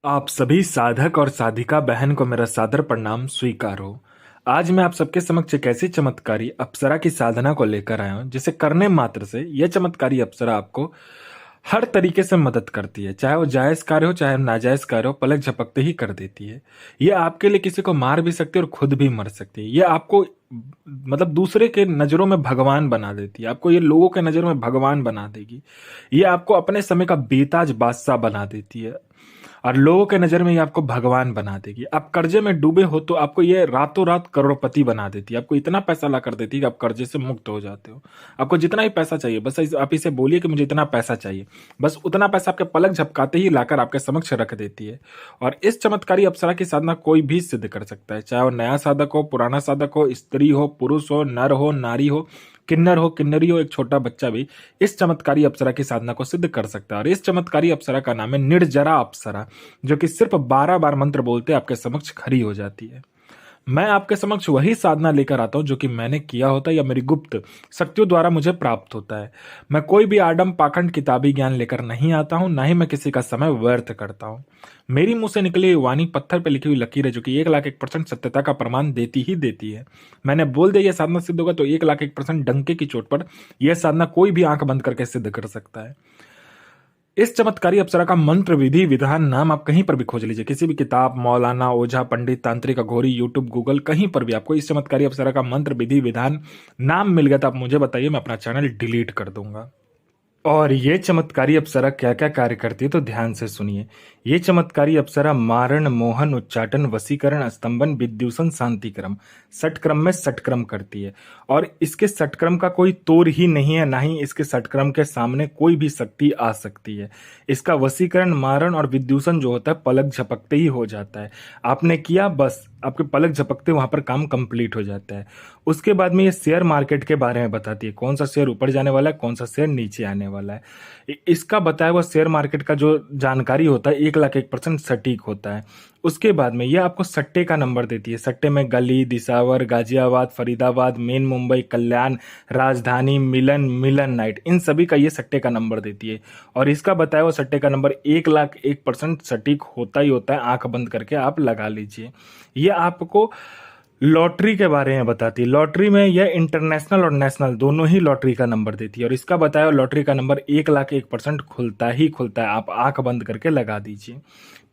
आप सभी साधक और साधिका बहन को मेरा सादर प्रणाम स्वीकार हो। आज मैं आप सबके समक्ष एक ऐसी चमत्कारी अप्सरा की साधना को लेकर आया हूं जिसे करने मात्र से यह चमत्कारी अप्सरा आपको हर तरीके से मदद करती है। चाहे वो जायज कार्य हो चाहे नाजायज कार्य हो, पलक झपकते ही कर देती है। ये आपके लिए किसी को मार भी सकती है और खुद भी मर सकती है। ये आपको मतलब दूसरे के नजरों में भगवान बना देती है। आपको ये लोगों के नजरों में भगवान बना देगी। ये आपको अपने समय का बेताज बादशाह बना देती है और लोगों के नजर में ये आपको भगवान बना देगी। आप कर्जे में डूबे हो तो आपको ये रातों रात करोड़पति बना देती है। आपको इतना पैसा ला कर देती है कि आप कर्जे से मुक्त हो जाते हो। आपको जितना ही पैसा चाहिए बस आप इसे बोलिए कि मुझे इतना पैसा चाहिए, बस उतना पैसा आपके पलक झपकाते ही लाकर आपके समक्ष रख देती है। और इस चमत्कारी अप्सरा की साधना कोई भी सिद्ध कर सकता है, चाहे वो नया साधक हो, पुराना साधक हो, स्त्री हो, पुरुष हो, नर हो, नारी हो, किन्नर हो, किन्नरी हो, एक छोटा बच्चा भी इस चमत्कारी अप्सरा की साधना को सिद्ध कर सकता है। और इस चमत्कारी अप्सरा का नाम है निर्जरा अप्सरा, जो कि सिर्फ 12 बार मंत्र बोलते आपके समक्ष खड़ी हो जाती है। मैं आपके समक्ष वही साधना लेकर आता हूं जो कि मैंने किया होता है या मेरी गुप्त शक्तियों द्वारा मुझे प्राप्त होता है। मैं कोई भी आडम पाखंड किताबी ज्ञान लेकर नहीं आता हूं, ना ही मैं किसी का समय व्यर्थ करता हूं। मेरी मुंह से निकली हुई वाणी पत्थर पर लिखी हुई लकीर है जो कि 1,01% सत्यता का प्रमाण देती ही देती है। मैंने बोल दिया यह साधना सिद्ध होगा तो 1,01% डंके की चोट पर यह साधना कोई भी आंख बंद करके सिद्ध कर सकता है। इस चमत्कारी अप्सरा का मंत्र विधि विधान नाम आप कहीं पर भी खोज लीजिए, किसी भी किताब, मौलाना, ओझा, पंडित, तांत्रिक, अघोरी, यूट्यूब, गूगल, कहीं पर भी आपको इस चमत्कारी अप्सरा का मंत्र विधि विधान नाम मिल गया तो आप मुझे बताइए, मैं अपना चैनल डिलीट कर दूंगा। और ये चमत्कारी अप्सरा क्या क्या कार्य करती है तो ध्यान से सुनिए। ये चमत्कारी अप्सरा मारण, मोहन, उच्चाटन, वशीकरण, स्तंभन, विद्यूषण, शांतिक्रम, षटक्रम में षटक्रम करती है। और इसके षटक्रम का कोई तोड़ ही नहीं है, ना ही इसके षटक्रम के सामने कोई भी शक्ति आ सकती है। इसका वशीकरण, मारण और विद्यूषण जो होता है पलक झपकते ही हो जाता है। आपने किया, बस आपके पलक झपकते वहां पर काम कंप्लीट हो जाता है। उसके बाद में ये शेयर मार्केट के बारे में बताती है, कौन सा शेयर ऊपर जाने वाला है, कौन सा शेयर नीचे आने वाला है। इसका बताया हुआ शेयर मार्केट का जो जानकारी होता है 1,01% सटीक होता है। उसके बाद में ये आपको सट्टे का नंबर देती है। सट्टे में गली, दिसावर, गाजियाबाद, फरीदाबाद, मेन मुंबई, कल्याण, राजधानी, मिलन, मिलन नाइट, इन सभी का ये सट्टे का नंबर देती है। और इसका बताया हुआ सट्टे का नंबर 1,01% सटीक होता ही होता है। आंख बंद करके आप लगा लीजिए। ये आपको लॉटरी के बारे में बताती है। लॉटरी में यह इंटरनेशनल और नेशनल दोनों ही लॉटरी का नंबर देती है। और इसका बताया लॉटरी का नंबर 1,01% खुलता ही खुलता है। आप आंख बंद करके लगा दीजिए।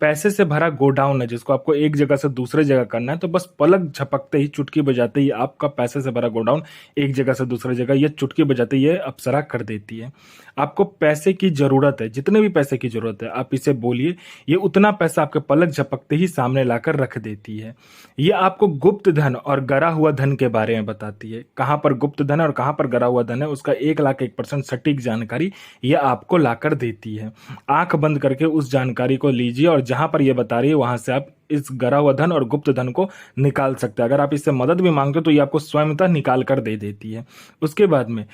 पैसे से भरा गोडाउन है जिसको आपको एक जगह से दूसरे जगह करना है, तो बस पलक झपकते ही, चुटकी बजाते ही आपका पैसे से भरा गोडाउन एक जगह से दूसरे जगह ये चुटकी बजाते ही ये अप्सरा कर देती है। आपको पैसे की जरूरत है, जितने भी पैसे की जरूरत है आप इसे बोलिए, ये उतना पैसा आपके पलक झपकते ही सामने लाकर रख देती है। ये आपको गुप्त धन और गरा हुआ धन के बारे में बताती है। कहां पर गुप्त धन है और कहां पर गरा हुआ धन है उसका 1,01% सटीक जानकारी ये आपको लाकर देती है। आंख बंद करके उस जानकारी को लीजिए और जहां पर ये बता रही है वहां से आप इस गरा हुआ धन और गुप्त धन को निकाल सकते हैं। अगर आप इससे मदद भी मांगते हो तो ये आपको स्वयंतः निकाल कर दे देती है। उसके बाद में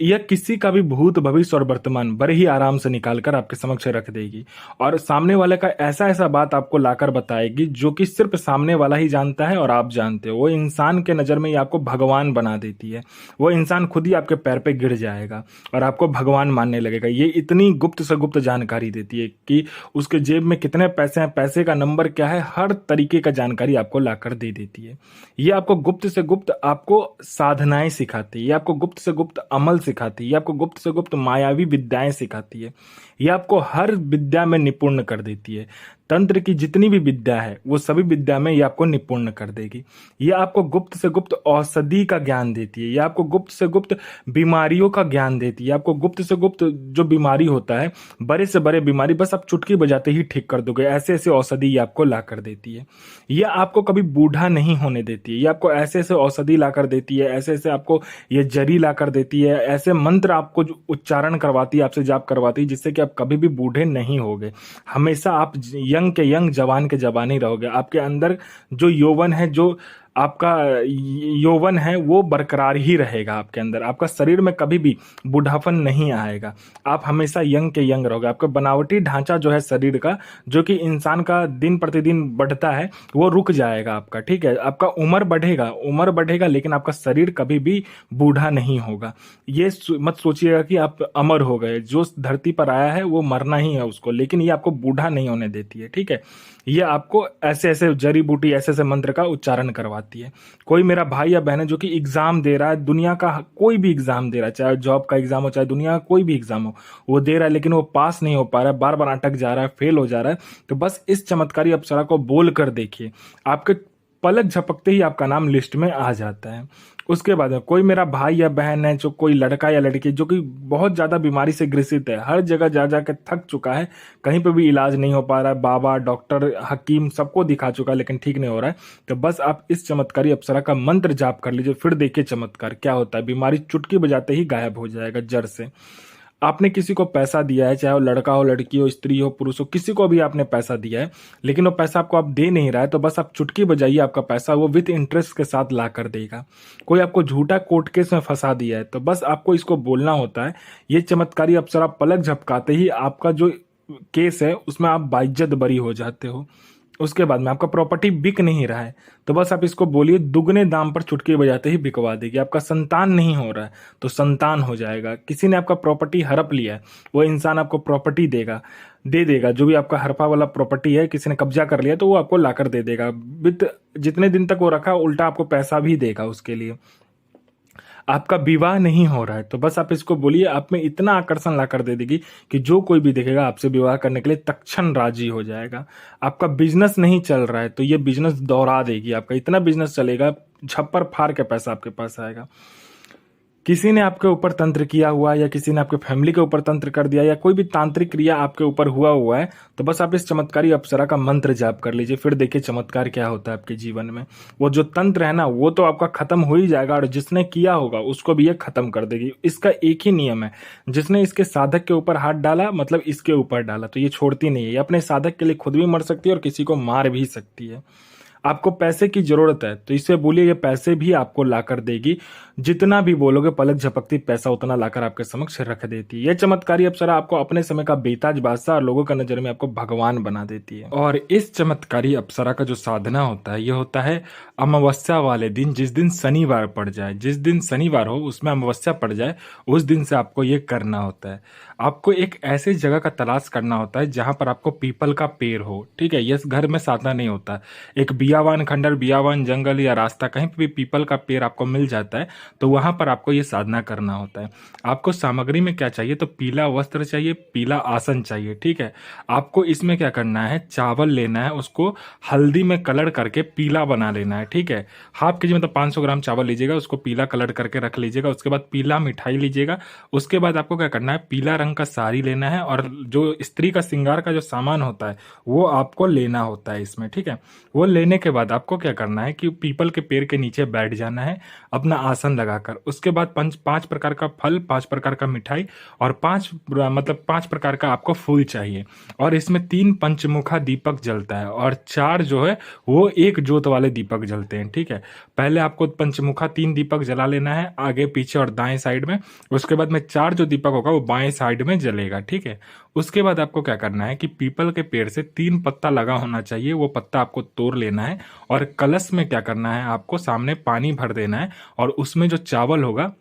यह किसी का भी भूत, भविष्य और वर्तमान बड़े ही आराम से निकालकर आपके समक्ष रख देगी। और सामने वाले का ऐसा ऐसा बात आपको लाकर बताएगी जो कि सिर्फ सामने वाला ही जानता है और आप जानते हो। वो इंसान के नजर में ये आपको भगवान बना देती है। वो इंसान खुद ही आपके पैर पे गिर जाएगा और आपको भगवान मानने लगेगा। ये इतनी गुप्त से गुप्त जानकारी देती है कि उसके जेब में कितने पैसे हैं, पैसे का नंबर क्या है, हर तरीके का जानकारी आपको लाकर दे देती है। ये आपको गुप्त से गुप्त आपको साधनाएं सिखाती है। ये आपको गुप्त से गुप्त अमल सिखाती है। ये आपको गुप्त से गुप्त मायावी विद्याएं सिखाती है। ये आपको हर विद्या में निपुण कर देती है। तंत्र की जितनी भी विद्या है वो सभी विद्या में ये आपको निपुण कर देगी। ये आपको गुप्त से गुप्त औषधि का ज्ञान देती है। ये आपको गुप्त से गुप्त बीमारियों का ज्ञान देती है। आपको गुप्त से गुप्त जो बीमारी होता है, बड़े से बड़े बीमारी बस आप चुटकी बजाते ही ठीक कर दोगे, ऐसे ऐसे औषधि ये आपको ला कर देती है। ये आपको कभी बूढ़ा नहीं होने देती है। ये आपको ऐसे ऐसे औषधि ला कर देती है, ऐसे ऐसे आपको ये जरी ला कर देती है, ऐसे मंत्र आपको उच्चारण करवाती है, आपसे जाप करवाती है, जिससे कि आप कभी भी बूढ़े नहीं होगे। हमेशा आप यंग के यंग, जवान के जवान ही रहोगे। आपके अंदर जो यौवन है, जो आपका यौवन है वो बरकरार ही रहेगा आपके अंदर, आपका शरीर में कभी भी बूढ़ापन नहीं आएगा, आप हमेशा यंग के यंग रहोगे। आपका बनावटी ढांचा जो है शरीर का, जो कि इंसान का दिन प्रतिदिन बढ़ता है, वो रुक जाएगा आपका, ठीक है। आपका उम्र बढ़ेगा लेकिन आपका शरीर कभी भी बूढ़ा नहीं होगा। ये मत सोचिएगा कि आप अमर हो गए, जो धरती पर आया है वो मरना ही है उसको, लेकिन ये आपको बूढ़ा नहीं होने देती है, ठीक है। ये आपको ऐसे ऐसे जड़ी बूटी, ऐसे ऐसे मंत्र का उच्चारण करवाती है। कोई मेरा भाई या बहन है जो कि एग्जाम दे रहा है, दुनिया का कोई भी एग्जाम दे रहा है, चाहे जॉब का एग्जाम हो, चाहे दुनिया का कोई भी एग्जाम हो, वो दे रहा है लेकिन वो पास नहीं हो पा रहा है, बार बार अटक जा रहा है, फेल हो जा रहा है, तो बस इस चमत्कारी अप्सरा को बोल कर देखिए, आपके पलक झपकते ही आपका नाम लिस्ट में आ जाता है। उसके बाद में कोई मेरा भाई या बहन है, जो कोई लड़का या लड़की जो कि बहुत ज्यादा बीमारी से ग्रसित है, हर जगह जा जा के थक चुका है, कहीं पे भी इलाज नहीं हो पा रहा है, बाबा, डॉक्टर, हकीम सबको दिखा चुका है लेकिन ठीक नहीं हो रहा है, तो बस आप इस चमत्कारी अप्सरा का मंत्र जाप कर लीजिए, फिर देखिए चमत्कार क्या होता है। बीमारी चुटकी बजाते ही गायब हो जाएगा जड़ से। आपने किसी को पैसा दिया है, चाहे वो लड़का हो, लड़की हो, स्त्री हो, पुरुष हो, किसी को भी आपने पैसा दिया है, लेकिन वो पैसा आपको आप दे नहीं रहा है, तो बस आप चुटकी बजाइए, आपका पैसा वो विथ इंटरेस्ट के साथ ला कर देगा। कोई आपको झूठा कोर्ट केस में फंसा दिया है, तो बस आपको इसको बोलना होता है। ये चमत्कारी अप्सरा पलक झपकाते ही आपका जो केस है उसमें आप बाइज्जत बरी हो जाते हो। उसके बाद में आपका प्रॉपर्टी बिक नहीं रहा है, तो बस आप इसको बोलिए, दुगने दाम पर चुटकी बजाते ही बिकवा देगी। आपका संतान नहीं हो रहा है तो संतान हो जाएगा। किसी ने आपका प्रॉपर्टी हड़प लिया है, वो इंसान आपको प्रॉपर्टी दे देगा। जो भी आपका हड़पा वाला प्रॉपर्टी है, किसी ने कब्जा कर लिया तो वो आपको लाकर दे देगा। विद जितने दिन तक वो रखा, उल्टा आपको पैसा भी देगा उसके लिए। आपका विवाह नहीं हो रहा है, तो बस आप इसको बोलिए, आप में इतना आकर्षण ला कर दे देगी कि जो कोई भी देखेगा आपसे विवाह करने के लिए तत्क्षण राजी हो जाएगा। आपका बिजनेस नहीं चल रहा है, तो ये बिजनेस दौड़ा देगी, आपका इतना बिजनेस चलेगा, छप्पर फाड़ के पैसा आपके पास आएगा। किसी ने आपके ऊपर तंत्र किया हुआ, या किसी ने आपके फैमिली के ऊपर तंत्र कर दिया, या कोई भी तांत्रिक क्रिया आपके ऊपर हुआ है, तो बस आप इस चमत्कारी अप्सरा का मंत्र जाप कर लीजिए, फिर देखिए चमत्कार क्या होता है आपके जीवन में। वो जो तंत्र है ना, वो तो आपका खत्म हो ही जाएगा, और जिसने किया होगा उसको भी ये खत्म कर देगी। इसका एक ही नियम है, जिसने इसके साधक के ऊपर हाथ डाला, मतलब इसके ऊपर डाला, तो ये छोड़ती नहीं है। ये अपने साधक के लिए खुद भी मर सकती है और किसी को मार भी सकती है। आपको पैसे की जरूरत है, तो इससे बोलिए, ये पैसे भी आपको लाकर देगी। जितना भी बोलोगे, पलक झपकती पैसा उतना लाकर आपके समक्ष रख देती है। यह चमत्कारी अप्सरा आपको अपने समय का बेताज बादशाह और लोगों का नजर में आपको भगवान बना देती है। और इस चमत्कारी अप्सरा का जो साधना होता है, यह होता है अमावस्या वाले दिन, जिस दिन शनिवार पड़ जाए, जिस दिन शनिवार हो उसमें अमावस्या पड़ जाए, उस दिन से आपको ये करना होता है। आपको एक ऐसी जगह का तलाश करना होता है जहां पर आपको पीपल का पेड़ हो, ठीक है। यह घर में साधना नहीं होता। एक बियावान खंडर, बियावान जंगल या रास्ता, कहीं पर भी पीपल का पेड़ आपको मिल जाता है, तो वहां पर आपको ये साधना करना होता है। आपको सामग्री में क्या चाहिए, तो पीला वस्त्र चाहिए, पीला आसन चाहिए, ठीक है। आपको इसमें क्या करना है, चावल लेना है, उसको हल्दी में कलर करके पीला बना लेना है, ठीक है। हाफ के जी मतलब 500 ग्राम चावल लीजिएगा, उसको पीला कलर करके रख लीजिएगा। उसके बाद पीला मिठाई लीजिएगा। उसके बाद आपको क्या करना है, पीला रंग का साड़ी लेना है, और जो स्त्री का श्रृंगार का जो सामान होता है वो आपको लेना होता है इसमें, ठीक है। वो लेने के बाद आपको क्या करना है कि पीपल के पेड़ के नीचे बैठ जाना है अपना आसन लगाकर। उसके बाद पांच प्रकार का फल, 5 प्रकार का मिठाई, और 5 प्रकार का आपको फूल चाहिए। और इसमें 3 पंचमुखा दीपक जलता है, और 4 जो है वो एक जोत वाले दीपक जलते हैं, ठीक है। पहले आपको पंचमुखा 3 दीपक जला लेना है, आगे पीछे और दाएं साइड में। उसके बाद में 4 जो दीपक होगा वो बाएं साइड में जलेगा, ठीक है। उसके बाद आपको क्या करना है कि पीपल के पेड़ से 3 पत्ता लगा होना चाहिए, वो पत्ता आपको तोड़ लेना है, और कलश में क्या करना है, आपको सामने पानी भर देना है, और उसमें जो चावल होगा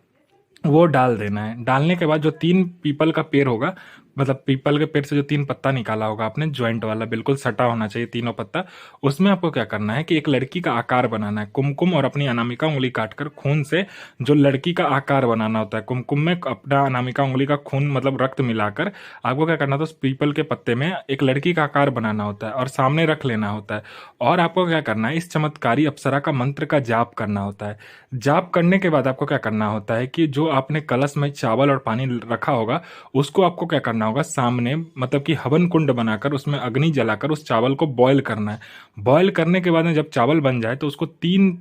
वो डाल देना है। डालने के बाद जो 3 पीपल का पेड़ होगा, मतलब पीपल के पेड़ से जो 3 पत्ता निकाला होगा आपने, ज्वाइंट वाला, बिल्कुल सटा होना चाहिए तीनों पत्ता, उसमें आपको क्या करना है कि एक लड़की का आकार बनाना है। कुमकुम और अपनी अनामिका उंगली काटकर खून से जो लड़की का आकार बनाना होता है, कुमकुम में अपना अनामिका उंगली का खून मतलब रक्त मिलाकर आपको क्या करना था, उस पीपल के पत्ते में एक लड़की का आकार बनाना होता है और सामने रख लेना होता है। और आपको क्या करना है, इस चमत्कारी अप्सरा का मंत्र का जाप करना होता है। जाप करने के बाद आपको क्या करना होता है कि जो आपने कलश में चावल और पानी रखा होगा, उसको आपको क्या करना होगा, सामने मतलब कि हवन कुंड बनाकर उसमें अग्नि जलाकर उस चावल को बॉयल करना है। बॉयल करने के बाद में जब चावल बन जाए तो उसको 3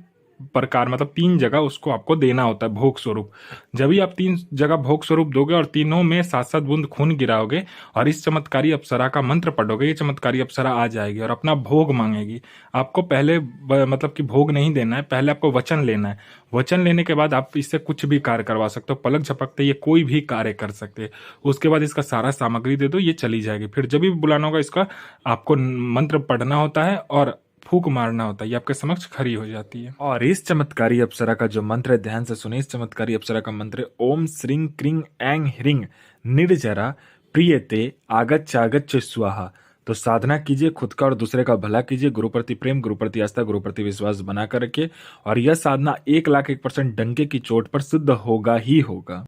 प्रकार मतलब 3 जगह उसको आपको देना होता है भोग स्वरूप। जब भी आप 3 जगह भोग स्वरूप दोगे और तीनों में 7-7 बूंद खून गिराओगे और इस चमत्कारी अप्सरा का मंत्र पढ़ोगे, ये चमत्कारी अप्सरा आ जाएगी और अपना भोग मांगेगी। आपको पहले मतलब कि भोग नहीं देना है, पहले आपको वचन लेना है। वचन लेने के बाद आप इससे कुछ भी कार्य करवा सकते हो, पलक झपकते ये कोई भी कार्य कर सकते हैं। उसके बाद इसका सारा सामग्री दे दो, ये चली जाएगी। फिर जब भी बुलाना होगा इसका आपको मंत्र पढ़ना होता है और फूक मारना होता है, ये आपके समक्ष खड़ी हो जाती है। और इस चमत्कारी अप्सरा का जो मंत्र है, ध्यान से सुनिए। इस चमत्कारी अप्सरा का मंत्र है ओम श्रीं क्रीं ऐं ह्रीं निर्जरा प्रियते आगच्छ स्वाहा। तो साधना कीजिए, खुद का और दूसरे का भला कीजिए, गुरु प्रति प्रेम, गुरु प्रति आस्था, गुरु प्रति विश्वास बना कर रखिए और यह साधना 1,01,000% डंके की चोट पर सिद्ध होगा ही होगा।